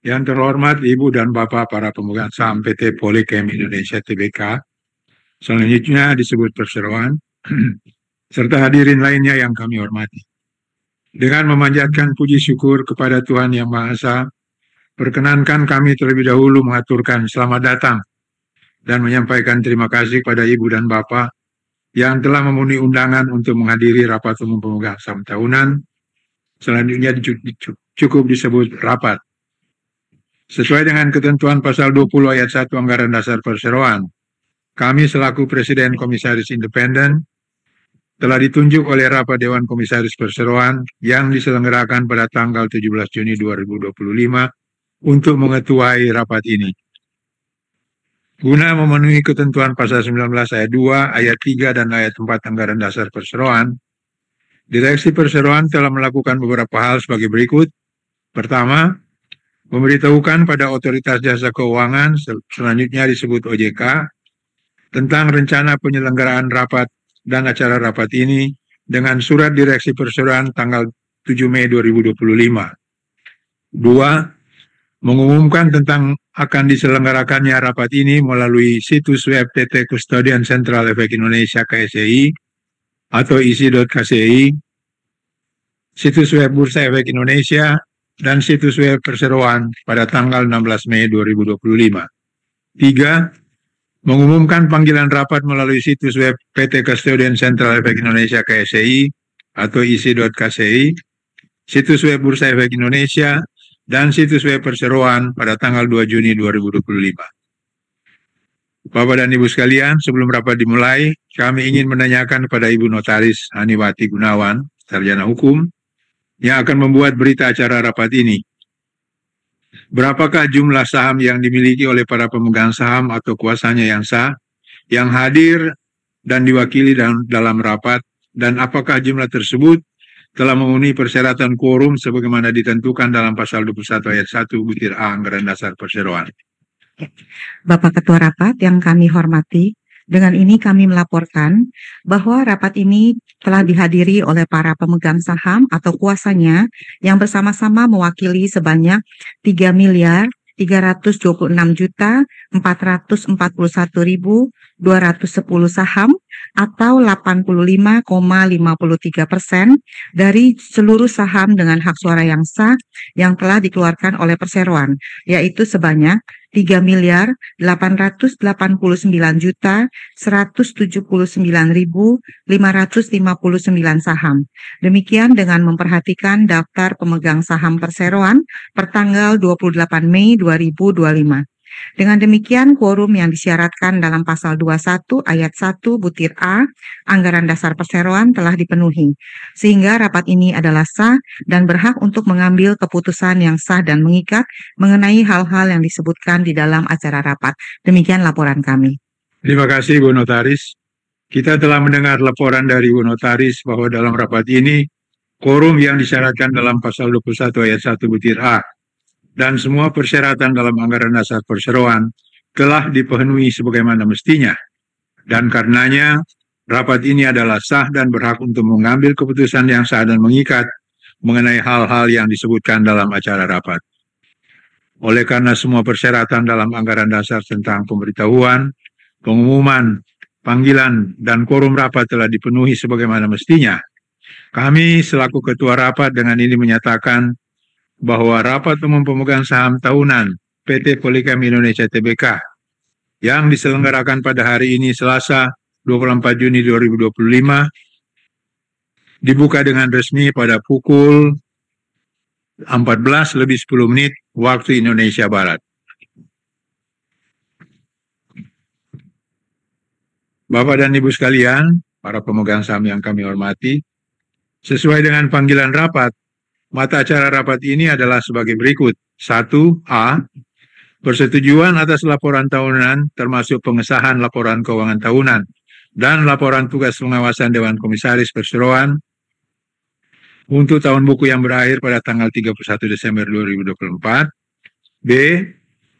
Yang terhormat Ibu dan Bapak para pemegang saham PT Polychem Indonesia Tbk, selanjutnya disebut perseroan, serta hadirin lainnya yang kami hormati. Dengan memanjatkan puji syukur kepada Tuhan Yang Maha Esa, perkenankan kami terlebih dahulu mengaturkan selamat datang dan menyampaikan terima kasih kepada Ibu dan Bapak yang telah memenuhi undangan untuk menghadiri rapat umum pemegang saham tahunan. Selanjutnya cukup disebut rapat. Sesuai dengan ketentuan pasal 20 ayat 1 Anggaran Dasar Perseroan, kami selaku Presiden Komisaris Independen telah ditunjuk oleh Rapat Dewan Komisaris Perseroan yang diselenggarakan pada tanggal 17 Juni 2025 untuk mengetuai rapat ini. Guna memenuhi ketentuan pasal 19 ayat 2, ayat 3, dan ayat 4 Anggaran Dasar Perseroan, Direksi Perseroan telah melakukan beberapa hal sebagai berikut. Pertama, memberitahukan pada Otoritas Jasa Keuangan, selanjutnya disebut OJK, tentang rencana penyelenggaraan rapat dan acara rapat ini dengan surat Direksi Perseroan tanggal 7 Mei 2025. Dua, mengumumkan tentang akan diselenggarakannya rapat ini melalui situs web PT Custodian Central Efek Indonesia KSEI atau isi.kci, situs web Bursa Efek Indonesia, dan situs web Perseroan pada tanggal 16 Mei 2025. 3. Mengumumkan panggilan rapat melalui situs web PT Custodian Central Efek Indonesia KSEI atau isi.kci, situs web Bursa Efek Indonesia, dan situs web Perseroan pada tanggal 2 Juni 2025. Bapak dan Ibu sekalian, sebelum rapat dimulai, kami ingin menanyakan kepada Ibu Notaris Haniwati Gunawan, sarjana hukum, yang akan membuat berita acara rapat ini. Berapakah jumlah saham yang dimiliki oleh para pemegang saham atau kuasanya yang sah, yang hadir dan diwakili dalam rapat, dan apakah jumlah tersebut telah memenuhi persyaratan quorum sebagaimana ditentukan dalam pasal 21 ayat 1 butir A Anggaran Dasar Perseroan. Bapak Ketua Rapat yang kami hormati, dengan ini kami melaporkan bahwa rapat ini telah dihadiri oleh para pemegang saham atau kuasanya yang bersama-sama mewakili sebanyak 3.326.441.210 saham atau 85,53% dari seluruh saham dengan hak suara yang sah yang telah dikeluarkan oleh Perseroan, yaitu sebanyak 3.889.179.559 saham. Demikian dengan memperhatikan daftar pemegang saham Perseroan pertanggal 28 Mei 2025. Dengan demikian, quorum yang disyaratkan dalam pasal 21 ayat 1 butir A Anggaran Dasar Perseroan telah dipenuhi, sehingga rapat ini adalah sah dan berhak untuk mengambil keputusan yang sah dan mengikat mengenai hal-hal yang disebutkan di dalam acara rapat. Demikian laporan kami. Terima kasih, Bu Notaris. Kita telah mendengar laporan dari Bu Notaris bahwa dalam rapat ini, quorum yang disyaratkan dalam pasal 21 ayat 1 butir A dan semua persyaratan dalam Anggaran Dasar Perseroan telah dipenuhi sebagaimana mestinya. Dan karenanya, rapat ini adalah sah dan berhak untuk mengambil keputusan yang sah dan mengikat mengenai hal-hal yang disebutkan dalam acara rapat. Oleh karena semua persyaratan dalam Anggaran Dasar tentang pemberitahuan, pengumuman, panggilan, dan quorum rapat telah dipenuhi sebagaimana mestinya, kami selaku Ketua Rapat dengan ini menyatakan bahwa rapat umum pemegang saham tahunan PT Polychem Indonesia Tbk yang diselenggarakan pada hari ini Selasa 24 Juni 2025 dibuka dengan resmi pada pukul 14:10 waktu Indonesia Barat. Bapak dan Ibu sekalian, para pemegang saham yang kami hormati, sesuai dengan panggilan rapat, mata acara rapat ini adalah sebagai berikut. 1A. Persetujuan atas laporan tahunan termasuk pengesahan laporan keuangan tahunan dan laporan tugas pengawasan Dewan Komisaris Perseroan untuk tahun buku yang berakhir pada tanggal 31 Desember 2024. B.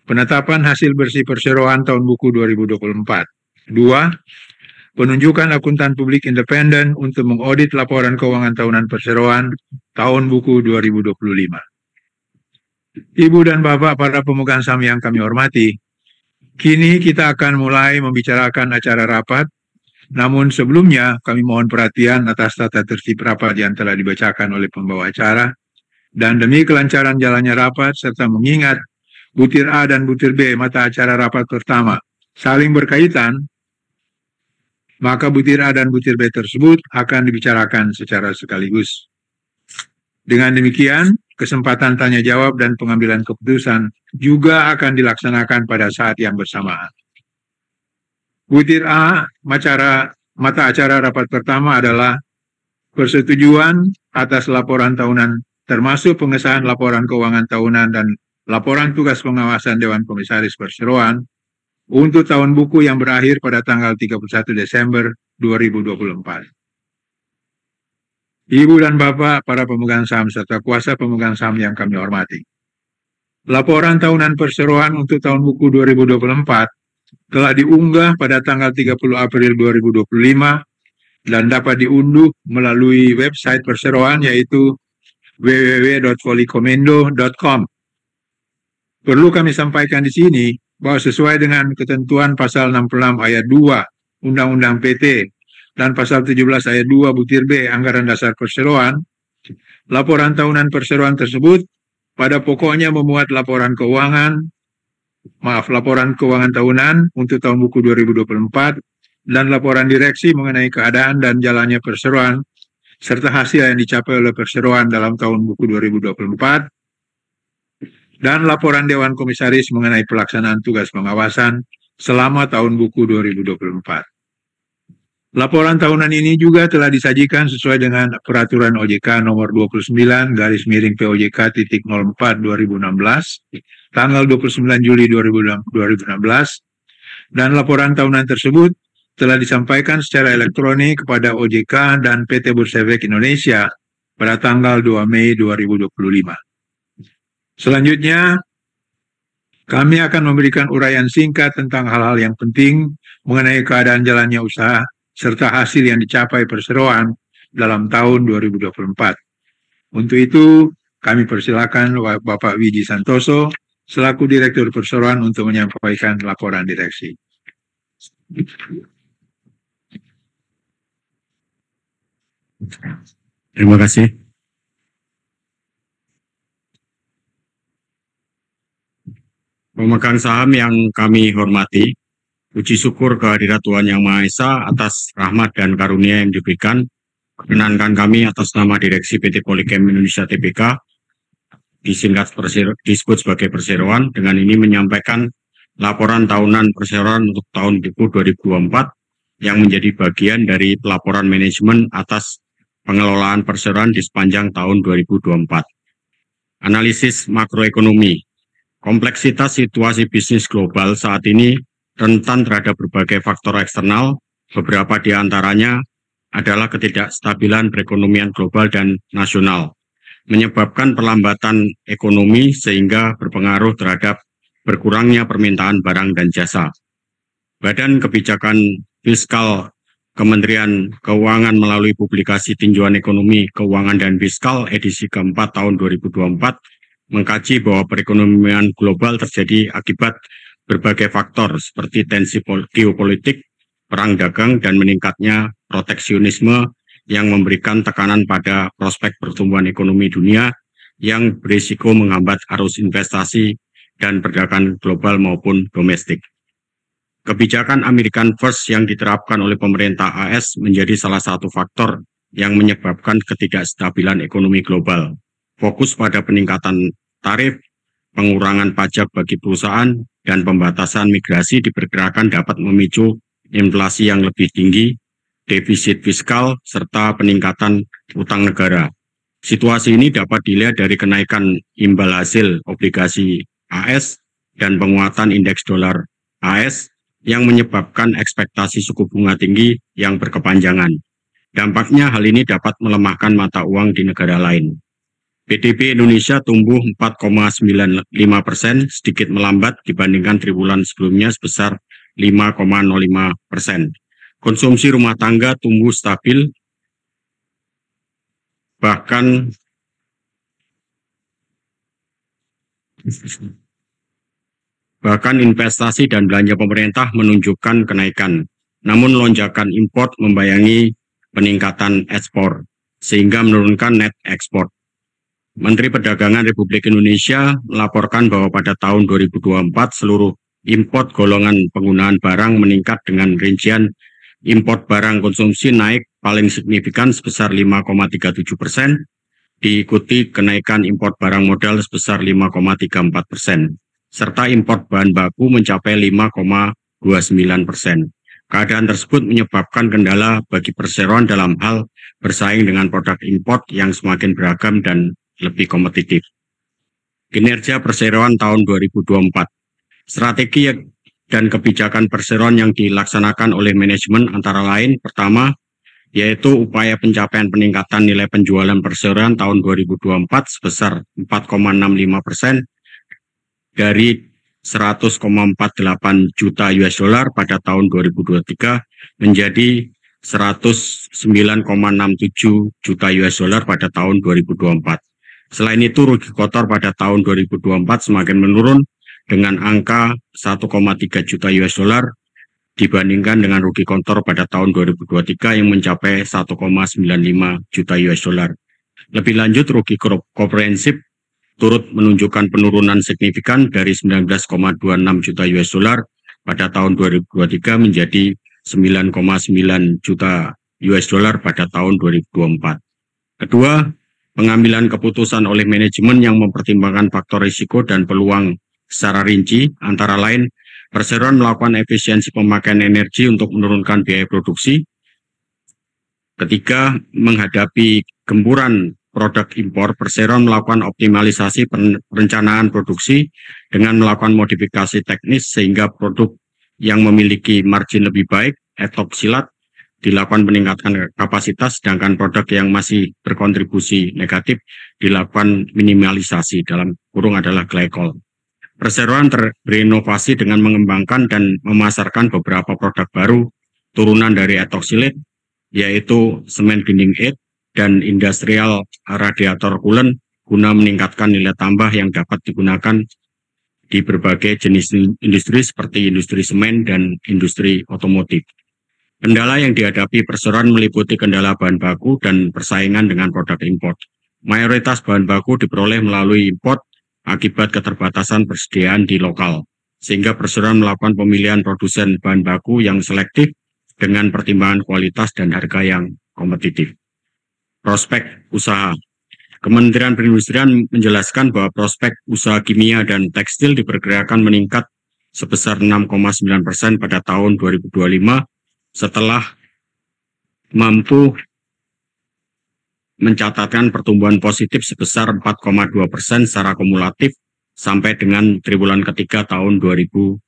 Penetapan hasil bersih Perseroan tahun buku 2024. 2. Penunjukan akuntan publik independen untuk mengaudit laporan keuangan tahunan Perseroan tahun buku 2025. Ibu dan Bapak para pemegang saham yang kami hormati, kini kita akan mulai membicarakan acara rapat. Namun sebelumnya kami mohon perhatian atas tata tertib rapat yang telah dibacakan oleh pembawa acara. Dan demi kelancaran jalannya rapat serta mengingat butir A dan butir B mata acara rapat pertama saling berkaitan, maka butir A dan butir B tersebut akan dibicarakan secara sekaligus. Dengan demikian, kesempatan tanya jawab dan pengambilan keputusan juga akan dilaksanakan pada saat yang bersamaan. Butir A, mata acara rapat pertama adalah persetujuan atas laporan tahunan termasuk pengesahan laporan keuangan tahunan dan laporan tugas pengawasan Dewan Komisaris Perseroan untuk tahun buku yang berakhir pada tanggal 31 Desember 2024. Ibu dan Bapak, para pemegang saham serta kuasa pemegang saham yang kami hormati. Laporan tahunan perseroan untuk tahun buku 2024 telah diunggah pada tanggal 30 April 2025 dan dapat diunduh melalui website perseroan yaitu www.polikomendo.com. Perlu kami sampaikan di sini bahwa sesuai dengan ketentuan pasal 66 ayat 2 Undang-Undang PT dan pasal 17 ayat 2 butir B Anggaran Dasar Perseroan, laporan tahunan perseroan tersebut pada pokoknya memuat laporan keuangan tahunan untuk tahun buku 2024 dan laporan direksi mengenai keadaan dan jalannya perseroan serta hasil yang dicapai oleh perseroan dalam tahun buku 2024 dan laporan Dewan Komisaris mengenai pelaksanaan tugas pengawasan selama tahun buku 2024. Laporan tahunan ini juga telah disajikan sesuai dengan Peraturan OJK nomor 29/POJK.04/2016 tanggal 29 Juli 2016 dan laporan tahunan tersebut telah disampaikan secara elektronik kepada OJK dan PT Bursa Efek Indonesia pada tanggal 2 Mei 2025. Selanjutnya, kami akan memberikan uraian singkat tentang hal-hal yang penting mengenai keadaan jalannya usaha serta hasil yang dicapai perseroan dalam tahun 2024. Untuk itu, kami persilakan Bapak Wiji Santoso selaku Direktur Perseroan untuk menyampaikan laporan direksi. Terima kasih. Pemegang saham yang kami hormati, puji syukur kehadirat Tuhan Yang Maha Esa atas rahmat dan karunia yang diberikan. Perkenankan kami atas nama Direksi PT Polychem Indonesia Tbk, disebut sebagai Perseroan, dengan ini menyampaikan laporan tahunan perseroan untuk tahun buku 2024 yang menjadi bagian dari pelaporan manajemen atas pengelolaan perseroan di sepanjang tahun 2024. Analisis makroekonomi. Kompleksitas situasi bisnis global saat ini rentan terhadap berbagai faktor eksternal, beberapa di antaranya adalah ketidakstabilan perekonomian global dan nasional, menyebabkan perlambatan ekonomi sehingga berpengaruh terhadap berkurangnya permintaan barang dan jasa. Badan Kebijakan Fiskal Kementerian Keuangan melalui publikasi Tinjauan Ekonomi, Keuangan dan Fiskal edisi keempat tahun 2024 mengkaji bahwa perekonomian global terjadi akibat berbagai faktor seperti tensi geopolitik, perang dagang, dan meningkatnya proteksionisme yang memberikan tekanan pada prospek pertumbuhan ekonomi dunia yang berisiko menghambat arus investasi dan perdagangan global maupun domestik. Kebijakan American First yang diterapkan oleh pemerintah AS menjadi salah satu faktor yang menyebabkan ketidakstabilan ekonomi global. Fokus pada peningkatan tarif, pengurangan pajak bagi perusahaan, dan pembatasan migrasi diperkirakan dapat memicu inflasi yang lebih tinggi, defisit fiskal, serta peningkatan utang negara. Situasi ini dapat dilihat dari kenaikan imbal hasil obligasi AS dan penguatan indeks dolar AS yang menyebabkan ekspektasi suku bunga tinggi yang berkepanjangan. Dampaknya hal ini dapat melemahkan mata uang di negara lain. PDB Indonesia tumbuh 4,95%, sedikit melambat dibandingkan triwulan sebelumnya sebesar 5,05%. Konsumsi rumah tangga tumbuh stabil, bahkan Bahkan investasi dan belanja pemerintah menunjukkan kenaikan, namun lonjakan import membayangi peningkatan ekspor, sehingga menurunkan net ekspor. Menteri Perdagangan Republik Indonesia melaporkan bahwa pada tahun 2024 seluruh import golongan penggunaan barang meningkat dengan rincian import barang konsumsi naik paling signifikan sebesar 5,37%, diikuti kenaikan import barang modal sebesar 5,34%, serta import bahan baku mencapai 5,29%. Keadaan tersebut menyebabkan kendala bagi perseroan dalam hal bersaing dengan produk import yang semakin beragam dan lebih kompetitif. Kinerja perseroan tahun 2024. Strategi dan kebijakan perseroan yang dilaksanakan oleh manajemen antara lain, pertama, yaitu upaya pencapaian peningkatan nilai penjualan perseroan tahun 2024 sebesar 4,65% dari 100,48 juta US dollar pada tahun 2023 menjadi 109,67 juta US dollar pada tahun 2024. Selain itu, rugi kotor pada tahun 2024 semakin menurun dengan angka 1,3 juta US dollar dibandingkan dengan rugi kotor pada tahun 2023 yang mencapai 1,95 juta US dollar. Lebih lanjut, rugi komprehensif turut menunjukkan penurunan signifikan dari 19,26 juta US dollar pada tahun 2023 menjadi 9,9 juta US dollar pada tahun 2024. Kedua, pengambilan keputusan oleh manajemen yang mempertimbangkan faktor risiko dan peluang secara rinci, antara lain, perseroan melakukan efisiensi pemakaian energi untuk menurunkan biaya produksi. Ketiga, menghadapi gempuran produk impor, perseroan melakukan optimalisasi perencanaan produksi dengan melakukan modifikasi teknis sehingga produk yang memiliki margin lebih baik, silat, dilakukan peningkatan kapasitas, sedangkan produk yang masih berkontribusi negatif dilakukan minimalisasi, dalam kurung adalah glycol. Perseroan berinovasi dengan mengembangkan dan memasarkan beberapa produk baru turunan dari etoksilit, yaitu semen dinding aid dan industrial radiator coolant guna meningkatkan nilai tambah yang dapat digunakan di berbagai jenis industri seperti industri semen dan industri otomotif. Kendala yang dihadapi perseroan meliputi kendala bahan baku dan persaingan dengan produk impor. Mayoritas bahan baku diperoleh melalui impor akibat keterbatasan persediaan di lokal, sehingga perseroan melakukan pemilihan produsen bahan baku yang selektif dengan pertimbangan kualitas dan harga yang kompetitif. Prospek usaha. Kementerian Perindustrian menjelaskan bahwa prospek usaha kimia dan tekstil diperkirakan meningkat sebesar 6,9% pada tahun 2025 setelah mampu mencatatkan pertumbuhan positif sebesar 4,2% secara kumulatif sampai dengan triwulan ketiga tahun 2024.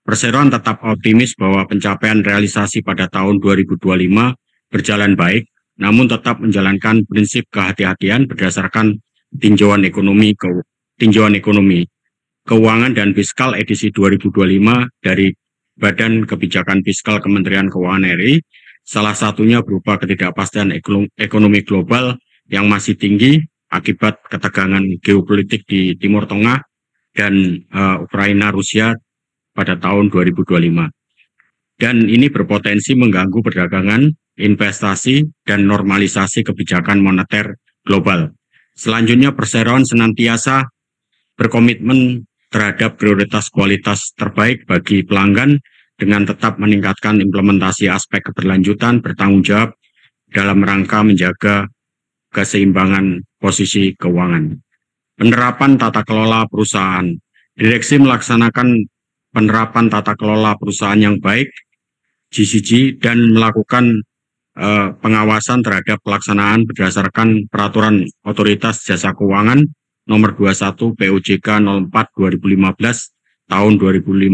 Perseroan tetap optimis bahwa pencapaian realisasi pada tahun 2025 berjalan baik, namun tetap menjalankan prinsip kehati-hatian berdasarkan tinjauan ekonomi, keuangan dan fiskal edisi 2025 dari Badan Kebijakan Fiskal Kementerian Keuangan RI, salah satunya berupa ketidakpastian ekonomi global yang masih tinggi akibat ketegangan geopolitik di Timur Tengah dan Ukraina-Rusia pada tahun 2025. Dan ini berpotensi mengganggu perdagangan, investasi, dan normalisasi kebijakan moneter global. Selanjutnya, perseroan senantiasa berkomitmen terhadap prioritas kualitas terbaik bagi pelanggan dengan tetap meningkatkan implementasi aspek keberlanjutan bertanggung jawab dalam rangka menjaga keseimbangan posisi keuangan. Penerapan tata kelola perusahaan. Direksi melaksanakan penerapan tata kelola perusahaan yang baik, GCG, dan melakukan pengawasan terhadap pelaksanaan berdasarkan Peraturan Otoritas Jasa Keuangan Nomor 21 POJK 04 2015 tahun 2015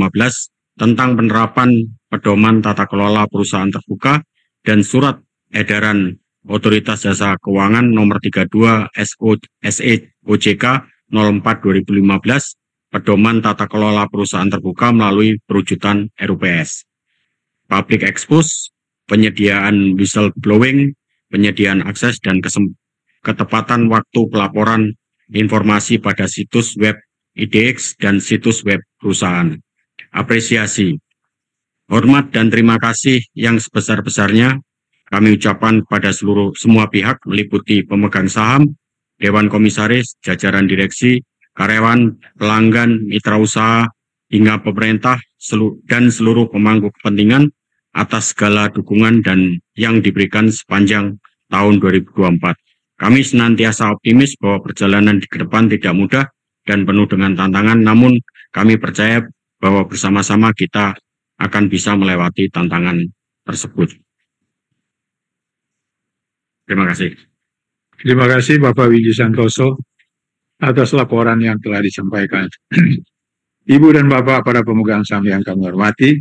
tentang penerapan pedoman tata kelola perusahaan terbuka dan Surat Edaran Otoritas Jasa Keuangan Nomor 32 SEOJK 04 2015 pedoman tata kelola perusahaan terbuka melalui perujutan RUPS. Public expose, penyediaan whistleblowing, penyediaan akses dan ketepatan waktu pelaporan informasi pada situs web IDX dan situs web perusahaan. Apresiasi, hormat dan terima kasih yang sebesar-besarnya kami ucapkan pada semua pihak meliputi pemegang saham, Dewan Komisaris, jajaran direksi, karyawan, pelanggan, mitra usaha, hingga pemerintah dan seluruh pemangku kepentingan atas segala dukungan dan yang diberikan sepanjang tahun 2024. Kami senantiasa optimis bahwa perjalanan di depan tidak mudah dan penuh dengan tantangan, namun kami percaya bahwa bersama-sama kita akan bisa melewati tantangan tersebut. Terima kasih. Terima kasih Bapak Wiji Santoso atas laporan yang telah disampaikan. Ibu dan Bapak para pemegang saham yang kami hormati,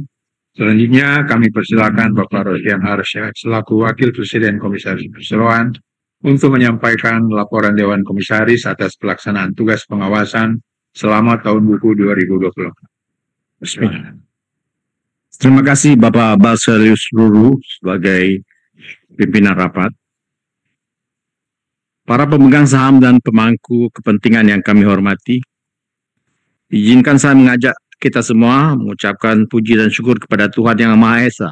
selanjutnya kami persilakan Bapak Rosyan Arsyad selaku Wakil Presiden Komisaris Perseroan untuk menyampaikan laporan Dewan Komisaris atas pelaksanaan tugas pengawasan selama tahun buku 2024. Bismillah. Terima kasih Bapak Baselius Ruru sebagai pimpinan rapat. Para pemegang saham dan pemangku kepentingan yang kami hormati, izinkan saya mengajak kita semua mengucapkan puji dan syukur kepada Tuhan Yang Maha Esa.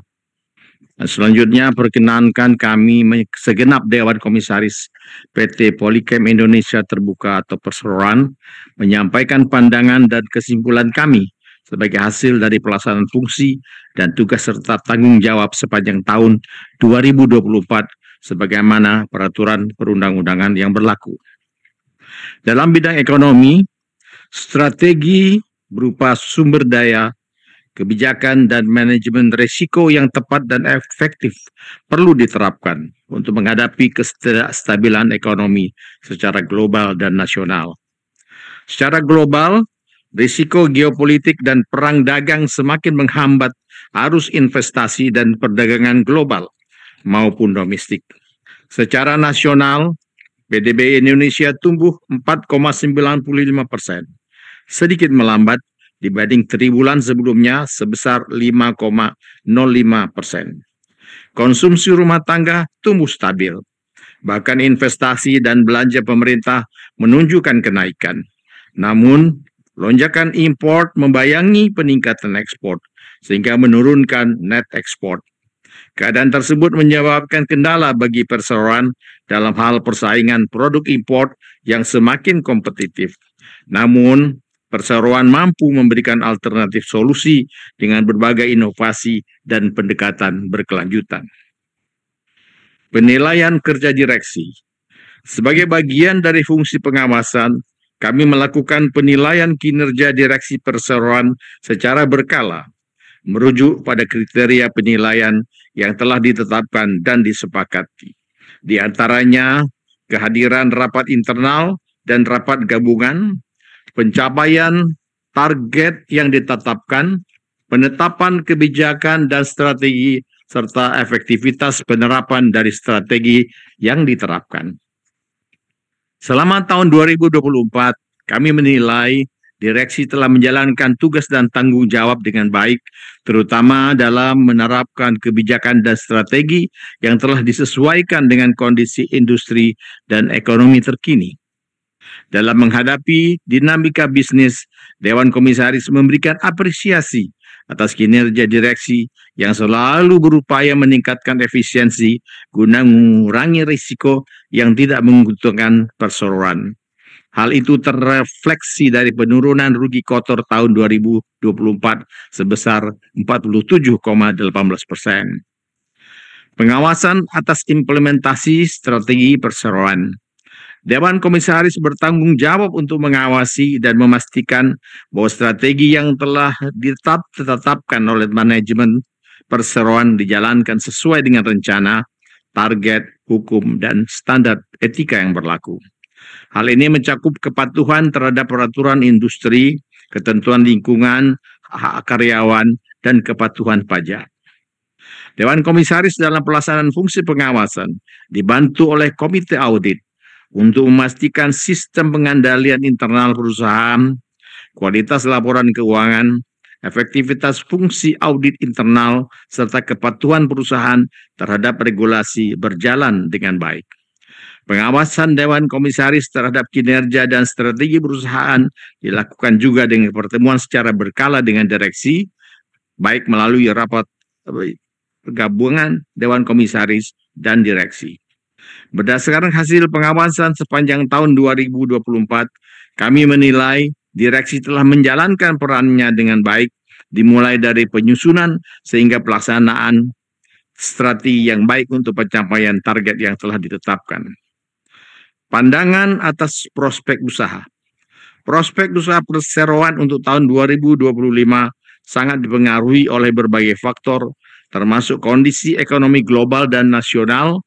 Dan selanjutnya perkenankan kami segenap Dewan Komisaris PT Polychem Indonesia Terbuka atau Perseroan menyampaikan pandangan dan kesimpulan kami sebagai hasil dari pelaksanaan fungsi dan tugas serta tanggung jawab sepanjang tahun 2024 sebagaimana peraturan perundang-undangan yang berlaku. Dalam bidang ekonomi, strategi berupa sumber daya, kebijakan dan manajemen risiko yang tepat dan efektif perlu diterapkan untuk menghadapi kestabilan ekonomi secara global dan nasional. Secara global, risiko geopolitik dan perang dagang semakin menghambat arus investasi dan perdagangan global maupun domestik. Secara nasional, PDB Indonesia tumbuh 4,95%, sedikit melambat dibanding triwulan sebelumnya sebesar 5,05%. Konsumsi rumah tangga tumbuh stabil. Bahkan investasi dan belanja pemerintah menunjukkan kenaikan. Namun, lonjakan impor membayangi peningkatan ekspor, sehingga menurunkan net ekspor. Keadaan tersebut menyebabkan kendala bagi perseroan dalam hal persaingan produk impor yang semakin kompetitif. Namun, perseroan mampu memberikan alternatif solusi dengan berbagai inovasi dan pendekatan berkelanjutan. Penilaian kerja direksi. Sebagai bagian dari fungsi pengawasan, kami melakukan penilaian kinerja direksi perseroan secara berkala, merujuk pada kriteria penilaian yang telah ditetapkan dan disepakati. Di antaranya, kehadiran rapat internal dan rapat gabungan, pencapaian target yang ditetapkan, penetapan kebijakan dan strategi, serta efektivitas penerapan dari strategi yang diterapkan. Selama tahun 2024, kami menilai direksi telah menjalankan tugas dan tanggung jawab dengan baik, terutama dalam menerapkan kebijakan dan strategi yang telah disesuaikan dengan kondisi industri dan ekonomi terkini. Dalam menghadapi dinamika bisnis, Dewan Komisaris memberikan apresiasi atas kinerja direksi yang selalu berupaya meningkatkan efisiensi guna mengurangi risiko yang tidak menguntungkan perseroan. Hal itu terrefleksi dari penurunan rugi kotor tahun 2024 sebesar 47,18%. Pengawasan atas implementasi strategi perseroan. Dewan Komisaris bertanggung jawab untuk mengawasi dan memastikan bahwa strategi yang telah ditetapkan oleh manajemen perseroan dijalankan sesuai dengan rencana, target, hukum, dan standar etika yang berlaku. Hal ini mencakup kepatuhan terhadap peraturan industri, ketentuan lingkungan, hak karyawan, dan kepatuhan pajak. Dewan Komisaris dalam pelaksanaan fungsi pengawasan dibantu oleh Komite Audit untuk memastikan sistem pengandalian internal perusahaan, kualitas laporan keuangan, efektivitas fungsi audit internal, serta kepatuhan perusahaan terhadap regulasi berjalan dengan baik. Pengawasan Dewan Komisaris terhadap kinerja dan strategi perusahaan dilakukan juga dengan pertemuan secara berkala dengan direksi, baik melalui rapat gabungan Dewan Komisaris dan direksi. Berdasarkan hasil pengawasan sepanjang tahun 2024, kami menilai direksi telah menjalankan perannya dengan baik, dimulai dari penyusunan sehingga pelaksanaan strategi yang baik untuk pencapaian target yang telah ditetapkan. Pandangan atas prospek usaha. Prospek usaha perseroan untuk tahun 2025 sangat dipengaruhi oleh berbagai faktor, termasuk kondisi ekonomi global dan nasional,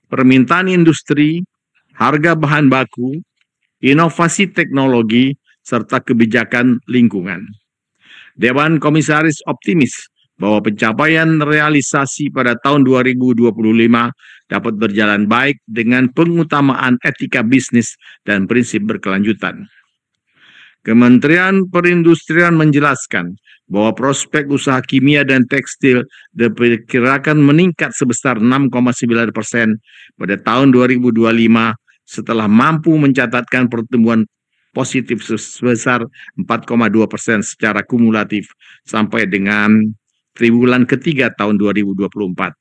permintaan industri, harga bahan baku, inovasi teknologi, serta kebijakan lingkungan. Dewan Komisaris optimis bahwa pencapaian realisasi pada tahun 2025 dapat berjalan baik dengan pengutamaan etika bisnis dan prinsip berkelanjutan. Kementerian Perindustrian menjelaskan bahwa prospek usaha kimia dan tekstil diperkirakan meningkat sebesar 6,9% pada tahun 2025 setelah mampu mencatatkan pertumbuhan positif sebesar 4,2% secara kumulatif sampai dengan triwulan ketiga tahun 2024.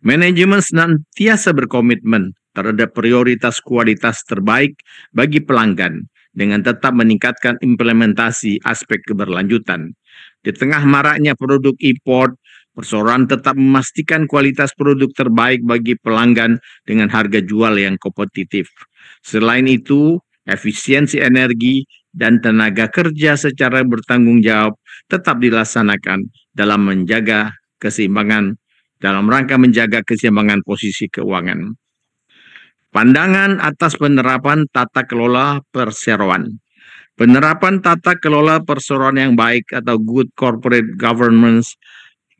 Manajemen senantiasa berkomitmen terhadap prioritas kualitas terbaik bagi pelanggan dengan tetap meningkatkan implementasi aspek keberlanjutan. Di tengah maraknya produk import, perseroan tetap memastikan kualitas produk terbaik bagi pelanggan dengan harga jual yang kompetitif. Selain itu, efisiensi energi dan tenaga kerja secara bertanggung jawab tetap dilaksanakan dalam rangka menjaga keseimbangan posisi keuangan. Pandangan atas penerapan tata kelola perseroan. Penerapan tata kelola perseroan yang baik atau Good Corporate Governance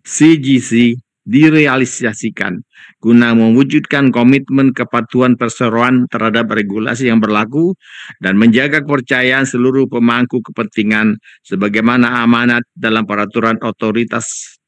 (CGC) direalisasikan guna mewujudkan komitmen kepatuhan perseroan terhadap regulasi yang berlaku dan menjaga kepercayaan seluruh pemangku kepentingan sebagaimana amanat dalam peraturan otoritas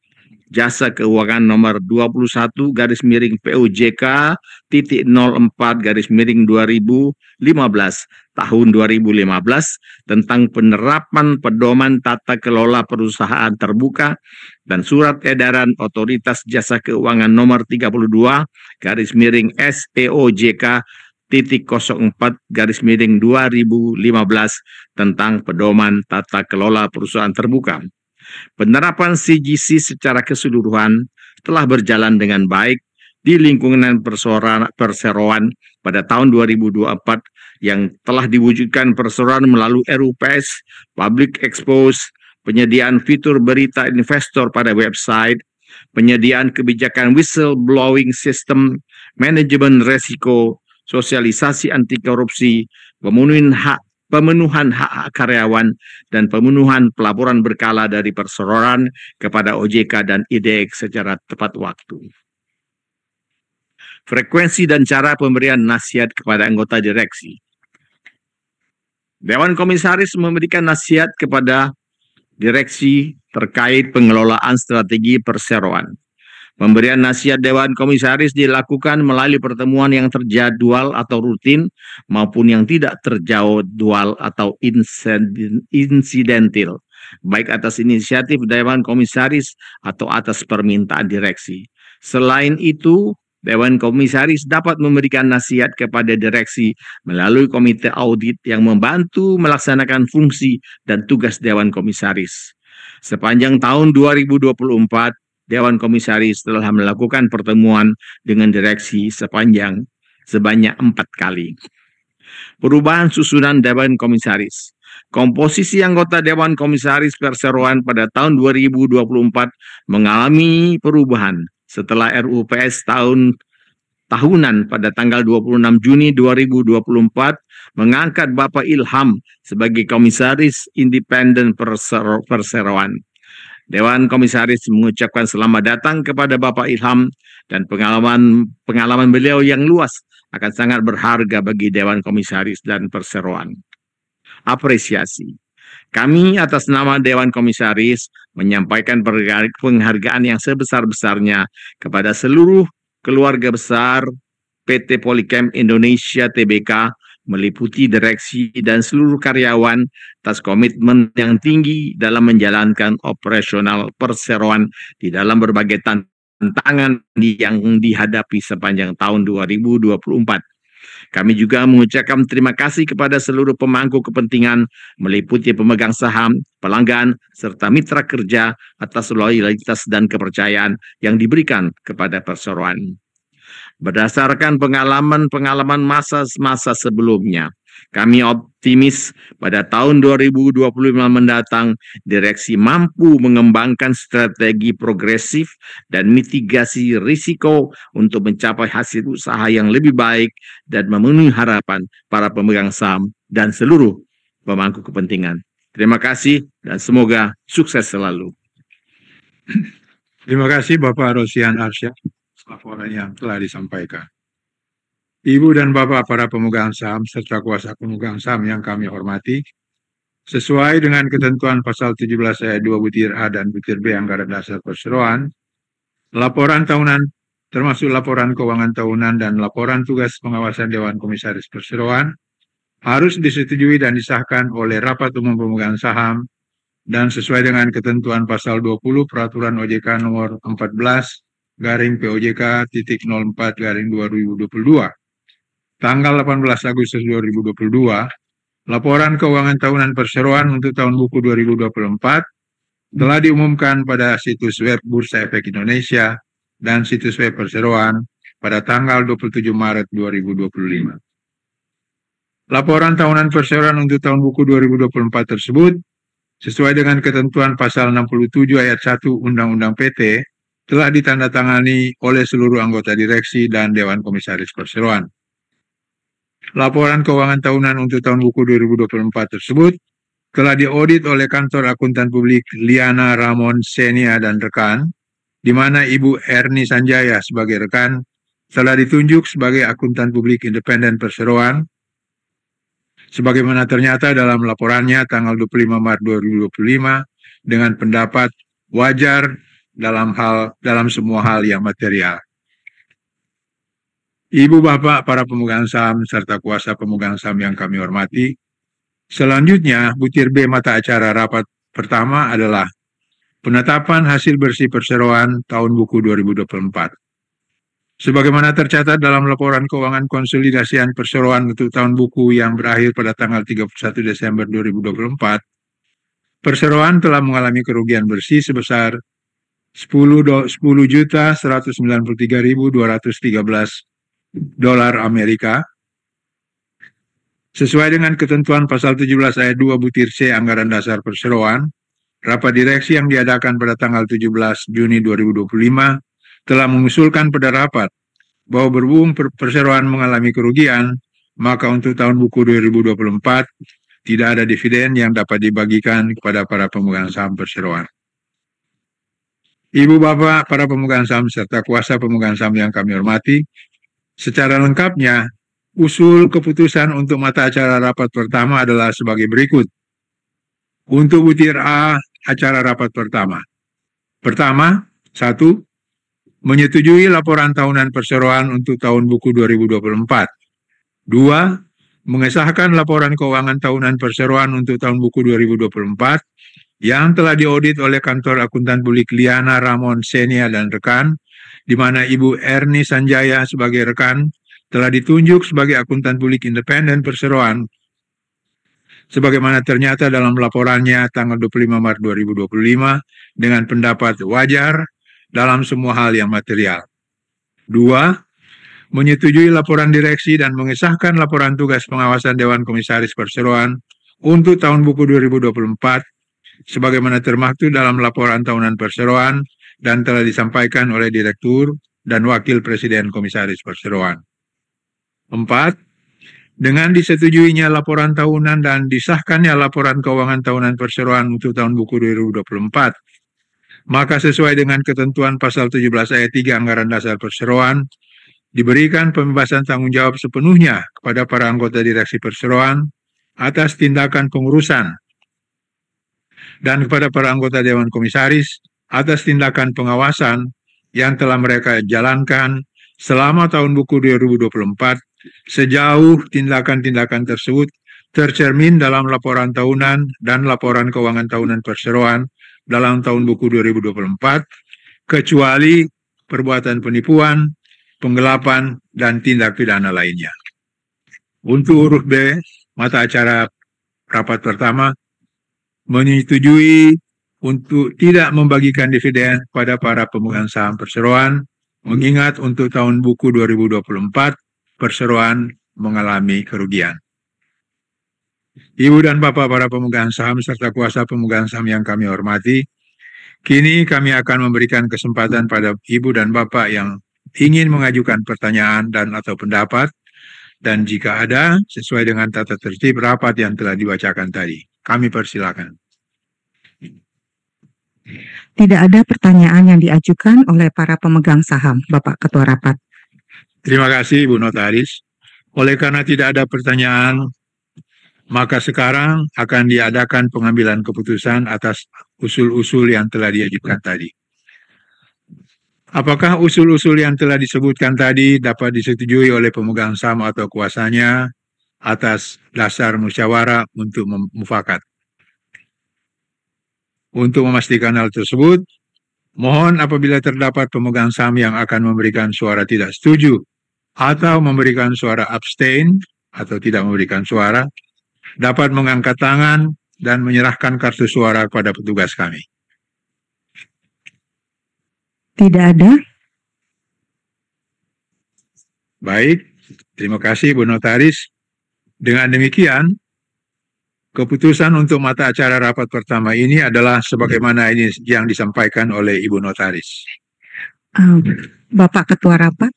jasa keuangan nomor 21/04/2015 tahun 2015 tentang penerapan pedoman tata kelola perusahaan terbuka dan surat edaran otoritas jasa keuangan nomor 32/SEOJK.04/2015 tentang pedoman tata kelola perusahaan terbuka. Penerapan CGC secara keseluruhan telah berjalan dengan baik di lingkungan perseroan pada tahun 2024 yang telah diwujudkan perseroan melalui RUPS, public expose, penyediaan fitur berita investor pada website, penyediaan kebijakan whistleblowing system, manajemen resiko, sosialisasi anti korupsi, pemenuhan hak karyawan, dan pemenuhan pelaporan berkala dari perseroan kepada OJK dan IDX secara tepat waktu. Frekuensi dan cara pemberian nasihat kepada anggota direksi. Dewan Komisaris memberikan nasihat kepada direksi terkait pengelolaan strategi perseroan. Pemberian nasihat Dewan Komisaris dilakukan melalui pertemuan yang terjadwal atau rutin maupun yang tidak terjadwal atau insidental, baik atas inisiatif Dewan Komisaris atau atas permintaan direksi. Selain itu, Dewan Komisaris dapat memberikan nasihat kepada direksi melalui komite audit yang membantu melaksanakan fungsi dan tugas Dewan Komisaris. Sepanjang tahun 2024, Dewan Komisaris telah melakukan pertemuan dengan direksi sebanyak 4 kali. Perubahan susunan Dewan Komisaris. Komposisi anggota Dewan Komisaris Perseroan pada tahun 2024 mengalami perubahan setelah RUPS tahunan pada tanggal 26 Juni 2024 mengangkat Bapak Ilham sebagai Komisaris Independen Perseroan. Dewan Komisaris mengucapkan selamat datang kepada Bapak Ilham dan pengalaman beliau yang luas akan sangat berharga bagi Dewan Komisaris dan Perseroan. Apresiasi. Kami atas nama Dewan Komisaris menyampaikan penghargaan yang sebesar-besarnya kepada seluruh keluarga besar PT Polychem Indonesia Tbk meliputi direksi dan seluruh karyawan atas komitmen yang tinggi dalam menjalankan operasional perseroan di dalam berbagai tantangan yang dihadapi sepanjang tahun 2024. Kami juga mengucapkan terima kasih kepada seluruh pemangku kepentingan meliputi pemegang saham, pelanggan, serta mitra kerja atas loyalitas dan kepercayaan yang diberikan kepada perseroan. Berdasarkan pengalaman masa sebelumnya, kami optimis pada tahun 2025 mendatang, direksi mampu mengembangkan strategi progresif dan mitigasi risiko untuk mencapai hasil usaha yang lebih baik dan memenuhi harapan para pemegang saham dan seluruh pemangku kepentingan. Terima kasih dan semoga sukses selalu. Terima kasih Bapak Rosian Arsyad laporan yang telah disampaikan. Ibu dan Bapak para pemegang saham serta kuasa pemegang saham yang kami hormati, sesuai dengan ketentuan pasal 17 ayat 2 butir A dan butir B Anggaran Dasar Perseroan, laporan tahunan termasuk laporan keuangan tahunan dan laporan tugas pengawasan Dewan Komisaris Perseroan harus disetujui dan disahkan oleh Rapat Umum Pemegang Saham dan sesuai dengan ketentuan pasal 20 Peraturan OJK nomor 14/POJK.04/2022. Tanggal 18 Agustus 2022, laporan keuangan tahunan perseroan untuk tahun buku 2024 telah diumumkan pada situs web Bursa Efek Indonesia dan situs web perseroan pada tanggal 27 Maret 2025. Laporan tahunan perseroan untuk tahun buku 2024 tersebut sesuai dengan ketentuan pasal 67 ayat 1 Undang-Undang PT telah ditandatangani oleh seluruh anggota direksi dan Dewan Komisaris Perseroan. Laporan keuangan tahunan untuk tahun buku 2024 tersebut telah diaudit oleh Kantor Akuntan Publik Liana Ramon Senia dan rekan, di mana Ibu Erni Sanjaya sebagai rekan telah ditunjuk sebagai Akuntan Publik Independen Perseroan, sebagaimana ternyata dalam laporannya tanggal 25 Maret 2025 dengan pendapat wajar dalam semua hal yang material. Ibu Bapak para pemegang saham serta kuasa pemegang saham yang kami hormati, selanjutnya butir B mata acara rapat pertama adalah penetapan hasil bersih perseroan tahun buku 2024. Sebagaimana tercatat dalam laporan keuangan konsolidasian perseroan untuk tahun buku yang berakhir pada tanggal 31 Desember 2024, perseroan telah mengalami kerugian bersih sebesar $10.193.213 Amerika sesuai dengan ketentuan pasal 17 ayat 2 butir C Anggaran Dasar Perseroan. Rapat direksi yang diadakan pada tanggal 17 Juni 2025 telah mengusulkan pada rapat bahwa berhubung perseroan mengalami kerugian, maka untuk tahun buku 2024 tidak ada dividen yang dapat dibagikan kepada para pemegang saham perseroan. Ibu Bapak para pemegang saham serta kuasa pemegang saham yang kami hormati, secara lengkapnya usul keputusan untuk mata acara rapat pertama adalah sebagai berikut. Untuk butir A acara rapat pertama. Pertama, 1. Menyetujui laporan tahunan perseroan untuk tahun buku 2024. 2. Mengesahkan laporan keuangan tahunan perseroan untuk tahun buku 2024 yang telah diaudit oleh Kantor Akuntan Publik Liana Ramon Senia dan rekan, di mana Ibu Erni Sanjaya sebagai rekan telah ditunjuk sebagai Akuntan Publik Independen Perseroan, sebagaimana ternyata dalam laporannya tanggal 25 Maret 2025 dengan pendapat wajar dalam semua hal yang material. 2. Menyetujui laporan direksi dan mengesahkan laporan tugas pengawasan Dewan Komisaris Perseroan untuk tahun buku 2024 sebagaimana termaktub dalam laporan tahunan perseroan dan telah disampaikan oleh Direktur dan Wakil Presiden Komisaris Perseroan. 4. Dengan disetujuinya laporan tahunan dan disahkannya laporan keuangan tahunan perseroan untuk tahun buku 2024, maka sesuai dengan ketentuan pasal 17 ayat 3 Anggaran Dasar Perseroan, diberikan pembebasan tanggung jawab sepenuhnya kepada para anggota direksi perseroan atas tindakan pengurusan dan kepada para anggota Dewan Komisaris atas tindakan pengawasan yang telah mereka jalankan selama tahun buku 2024 sejauh tindakan-tindakan tersebut tercermin dalam laporan tahunan dan laporan keuangan tahunan perseroan dalam tahun buku 2024, kecuali perbuatan penipuan, penggelapan, dan tindak pidana lainnya. Untuk huruf B, mata acara rapat pertama, menyetujui untuk tidak membagikan dividen pada para pemegang saham perseroan, mengingat untuk tahun buku 2024, perseroan mengalami kerugian. Ibu dan Bapak para pemegang saham serta kuasa pemegang saham yang kami hormati, kini kami akan memberikan kesempatan pada Ibu dan Bapak yang ingin mengajukan pertanyaan dan atau pendapat, dan jika ada, sesuai dengan tata tertib rapat yang telah dibacakan tadi. Kami persilakan. Tidak ada pertanyaan yang diajukan oleh para pemegang saham, Bapak Ketua Rapat. Terima kasih, Ibu Notaris. Oleh karena tidak ada pertanyaan, maka sekarang akan diadakan pengambilan keputusan atas usul-usul yang telah diajukan tadi. Apakah usul-usul yang telah disebutkan tadi dapat disetujui oleh pemegang saham atau kuasanya atas dasar musyawarah untuk mufakat? Untuk memastikan hal tersebut, mohon apabila terdapat pemegang saham yang akan memberikan suara tidak setuju atau memberikan suara abstain atau tidak memberikan suara, dapat mengangkat tangan dan menyerahkan kartu suara kepada petugas kami. Tidak ada. Baik, terima kasih Bu Notaris. Dengan demikian, keputusan untuk mata acara rapat pertama ini adalah sebagaimana ini yang disampaikan oleh Ibu Notaris. Bapak Ketua Rapat,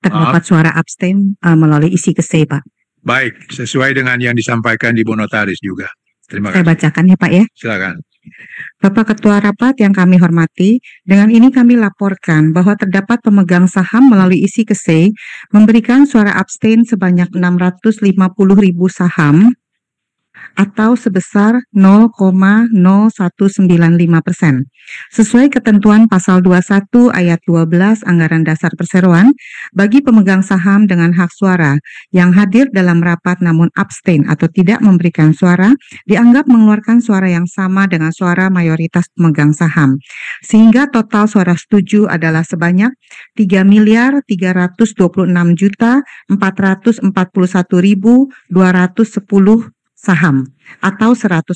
terdapat suara abstain melalui isi ke-C, Pak. Baik, sesuai dengan yang disampaikan di Bu Notaris juga. Terima kasih. Saya bacakan ya, Pak ya. Silakan. Bapak Ketua Rapat yang kami hormati, dengan ini kami laporkan bahwa terdapat pemegang saham melalui isi ke-C memberikan suara abstain sebanyak 650.000 saham atau sebesar 0,0195%. Sesuai ketentuan pasal 21 ayat 12 Anggaran Dasar Perseroan, bagi pemegang saham dengan hak suara yang hadir dalam rapat namun abstain atau tidak memberikan suara, dianggap mengeluarkan suara yang sama dengan suara mayoritas pemegang saham. Sehingga total suara setuju adalah sebanyak 3.326.441.210 saham atau 100%.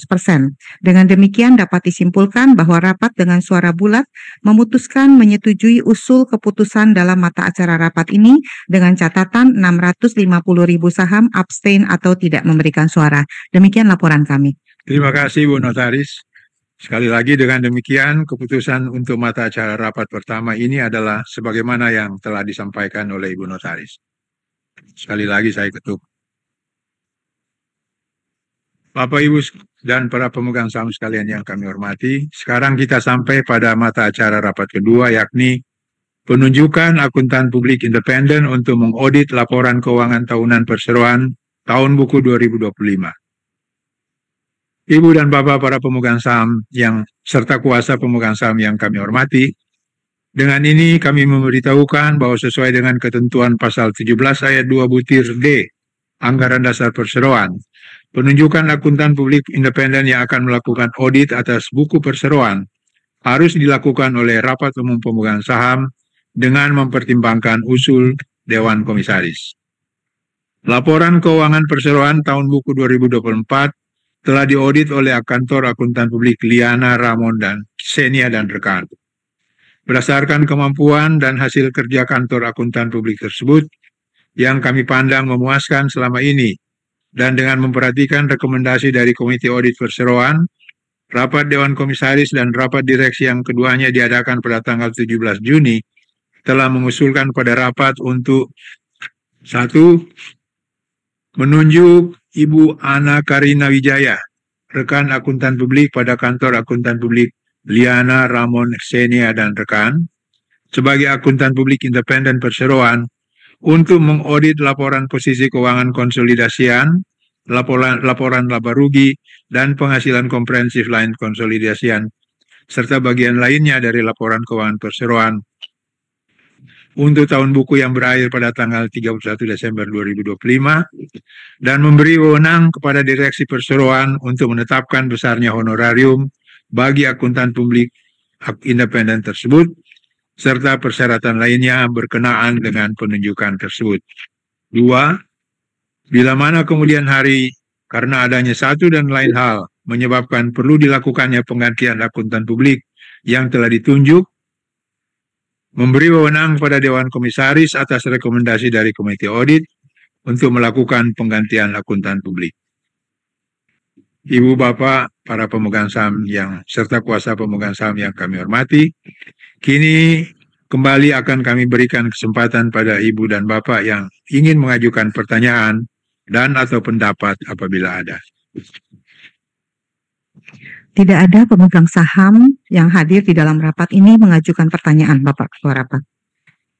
Dengan demikian dapat disimpulkan bahwa rapat dengan suara bulat memutuskan menyetujui usul keputusan dalam mata acara rapat ini dengan catatan 650.000 saham abstain atau tidak memberikan suara. Demikian laporan kami. Terima kasih Bu Notaris. Sekali lagi dengan demikian keputusan untuk mata acara rapat pertama ini adalah sebagaimana yang telah disampaikan oleh Ibu Notaris. Sekali lagi saya ketuk. Bapak, Ibu, dan para pemegang saham sekalian yang kami hormati, sekarang kita sampai pada mata acara rapat kedua, yakni penunjukan akuntan publik independen untuk mengaudit laporan keuangan tahunan perseroan tahun buku 2025. Ibu dan Bapak para pemegang saham yang serta kuasa pemegang saham yang kami hormati, dengan ini kami memberitahukan bahwa sesuai dengan ketentuan pasal 17 ayat 2 butir D Anggaran Dasar Perseroan, penunjukan akuntan publik independen yang akan melakukan audit atas buku perseroan harus dilakukan oleh Rapat Umum Pemegang Saham dengan mempertimbangkan usul Dewan Komisaris. Laporan keuangan perseroan tahun buku 2024 telah diaudit oleh kantor akuntan publik Liana, Ramon, dan Xenia dan rekan. Berdasarkan kemampuan dan hasil kerja kantor akuntan publik tersebut, yang kami pandang memuaskan selama ini, dan dengan memperhatikan rekomendasi dari Komite Audit Perseroan, Rapat Dewan Komisaris dan Rapat Direksi yang keduanya diadakan pada tanggal 17 Juni, telah mengusulkan pada rapat untuk 1. Menunjuk Ibu Ana Karina Wijaya, rekan akuntan publik pada kantor akuntan publik Liana, Ramon, Xenia, dan rekan, sebagai akuntan publik independen perseroan untuk mengaudit laporan posisi keuangan konsolidasian, laporan laba rugi, dan penghasilan komprehensif lain konsolidasian, serta bagian lainnya dari laporan keuangan perseroan untuk tahun buku yang berakhir pada tanggal 31 Desember 2025 dan memberi wewenang kepada Direksi Perseroan untuk menetapkan besarnya honorarium bagi akuntan publik independen tersebut serta persyaratan lainnya berkenaan dengan penunjukan tersebut. 2. Bila mana kemudian hari karena adanya satu dan lain hal menyebabkan perlu dilakukannya penggantian akuntan publik yang telah ditunjuk, memberi wewenang kepada Dewan Komisaris atas rekomendasi dari Komite Audit untuk melakukan penggantian akuntan publik. Ibu Bapak, para pemegang saham serta kuasa pemegang saham yang kami hormati, kini kembali akan kami berikan kesempatan pada Ibu dan Bapak yang ingin mengajukan pertanyaan dan atau pendapat apabila ada. Tidak ada pemegang saham yang hadir di dalam rapat ini mengajukan pertanyaan, Bapak Ketua Rapat.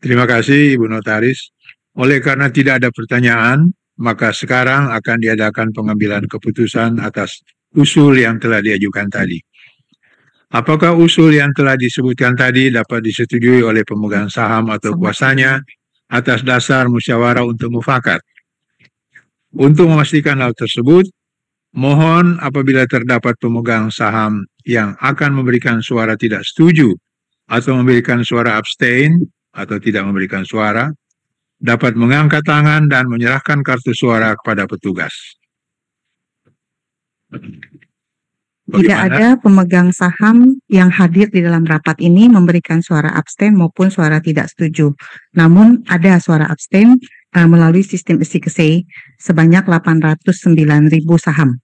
Terima kasih, Ibu Notaris. Oleh karena tidak ada pertanyaan, maka sekarang akan diadakan pengambilan keputusan atas usul yang telah diajukan tadi. Apakah usul yang telah disebutkan tadi dapat disetujui oleh pemegang saham atau kuasanya atas dasar musyawarah untuk mufakat? Untuk memastikan hal tersebut, mohon apabila terdapat pemegang saham yang akan memberikan suara tidak setuju atau memberikan suara abstain atau tidak memberikan suara, dapat mengangkat tangan dan menyerahkan kartu suara kepada petugas. Tidak ada pemegang saham yang hadir di dalam rapat ini memberikan suara abstain maupun suara tidak setuju. Namun ada suara abstain melalui sistem efficacy sebanyak 809.000 saham.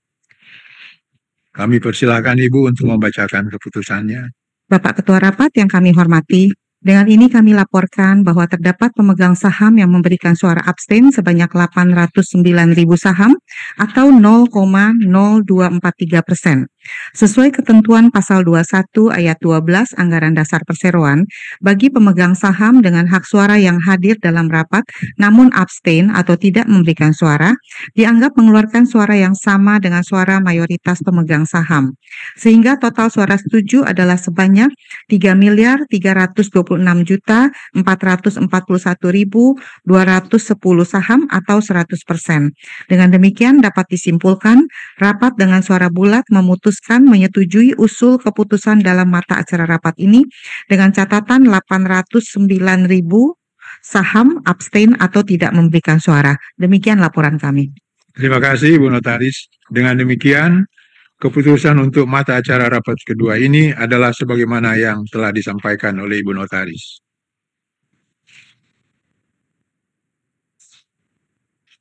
Kami persilakan Ibu untuk membacakan keputusannya. Bapak Ketua Rapat yang kami hormati, dengan ini kami laporkan bahwa terdapat pemegang saham yang memberikan suara abstain sebanyak 809.000 saham atau 0,0243%. Sesuai ketentuan pasal 21 ayat 12 Anggaran Dasar Perseroan, bagi pemegang saham dengan hak suara yang hadir dalam rapat namun abstain atau tidak memberikan suara, dianggap mengeluarkan suara yang sama dengan suara mayoritas pemegang saham. Sehingga total suara setuju adalah sebanyak 3.326.441.210 saham atau 100%. Dengan demikian dapat disimpulkan, rapat dengan suara bulat menyetujui usul keputusan dalam mata acara rapat ini dengan catatan 809.000 saham abstain atau tidak memberikan suara. Demikian laporan kami. Terima kasih Ibu Notaris. Dengan demikian, keputusan untuk mata acara rapat kedua ini adalah sebagaimana yang telah disampaikan oleh Ibu Notaris.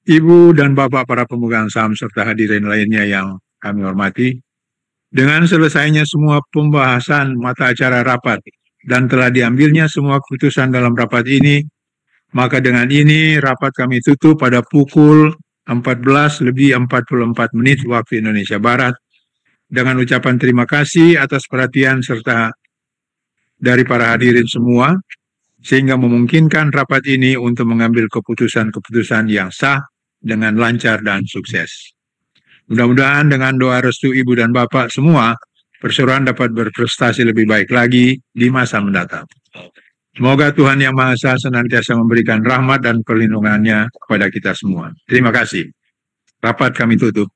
Ibu dan Bapak para pemegang saham serta hadirin lainnya yang kami hormati, dengan selesainya semua pembahasan mata acara rapat dan telah diambilnya semua keputusan dalam rapat ini, maka dengan ini rapat kami tutup pada pukul 14:44 waktu Indonesia Barat dengan ucapan terima kasih atas perhatian serta dari para hadirin semua, sehingga memungkinkan rapat ini untuk mengambil keputusan-keputusan yang sah dengan lancar dan sukses. Mudah-mudahan dengan doa restu Ibu dan Bapak semua, perseroan dapat berprestasi lebih baik lagi di masa mendatang. Semoga Tuhan Yang Maha Esa senantiasa memberikan rahmat dan perlindungannya kepada kita semua. Terima kasih. Rapat kami tutup.